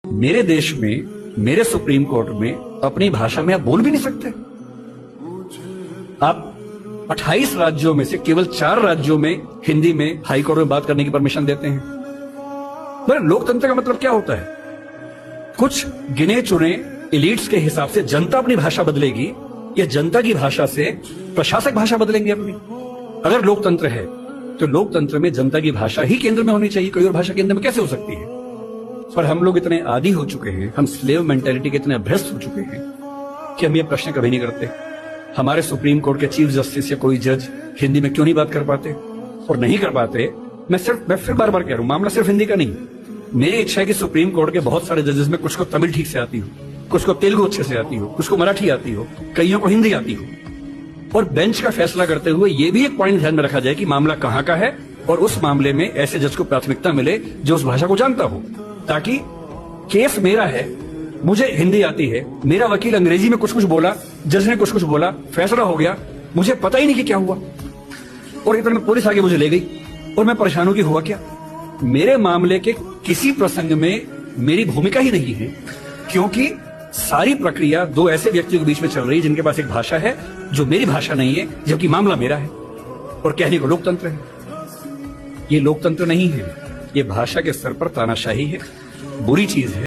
मेरे देश में, मेरे सुप्रीम कोर्ट में अपनी भाषा में आप बोल भी नहीं सकते। आप 28 राज्यों में से केवल 4 राज्यों में हिंदी में हाई कोर्ट में बात करने की परमिशन देते हैं। पर लोकतंत्र का मतलब क्या होता है? कुछ गिने चुने एलिट्स के हिसाब से जनता अपनी भाषा बदलेगी या जनता की भाषा से प्रशासक भाषा बदलेंगे अपनी? अगर लोकतंत्र है तो लोकतंत्र में जनता की भाषा ही केंद्र में होनी चाहिए, कोई और भाषा केंद्र में कैसे हो सकती है? पर हम लोग इतने आदी हो चुके हैं, हम स्लेव मेंटेलिटी के इतने अभ्यस्त हो चुके हैं कि हम ये प्रश्न कभी नहीं करते। हमारे सुप्रीम कोर्ट के चीफ जस्टिस या कोई जज हिंदी में क्यों नहीं बात कर पाते? और नहीं कर पाते, मैं फिर बार बार कह रहा हूं, मामला सिर्फ हिंदी का नहीं। मेरी इच्छा है कि सुप्रीम कोर्ट के बहुत सारे जजेस में कुछ को तमिल ठीक से आती हो, कुछ को तेलुगु अच्छे से आती हो, कुछ को मराठी आती हो, कईयों को हिंदी आती हो। और बेंच का फैसला करते हुए ये भी एक पॉइंट ध्यान में रखा जाए कि मामला कहां का है और उस मामले में ऐसे जज को प्राथमिकता मिले जो उस भाषा को जानता हो, ताकि केस मेरा है, मुझे हिंदी आती है, मेरा वकील अंग्रेजी में कुछ कुछ बोला, जज ने कुछ कुछ बोला, फैसला हो गया, मुझे पता ही नहीं कि क्या हुआ, और इतने में पुलिस आगे मुझे ले गई और मैं परेशान हूं कि हुआ क्या। मेरे मामले के किसी प्रसंग में मेरी भूमिका ही नहीं है, क्योंकि सारी प्रक्रिया दो ऐसे व्यक्तियों के बीच में चल रही है जिनके पास एक भाषा है जो मेरी भाषा नहीं है, जबकि मामला मेरा है। और कहने को लोकतंत्र है। ये लोकतंत्र नहीं है, ये भाषा के स्तर पर तानाशाही है, बुरी चीज है।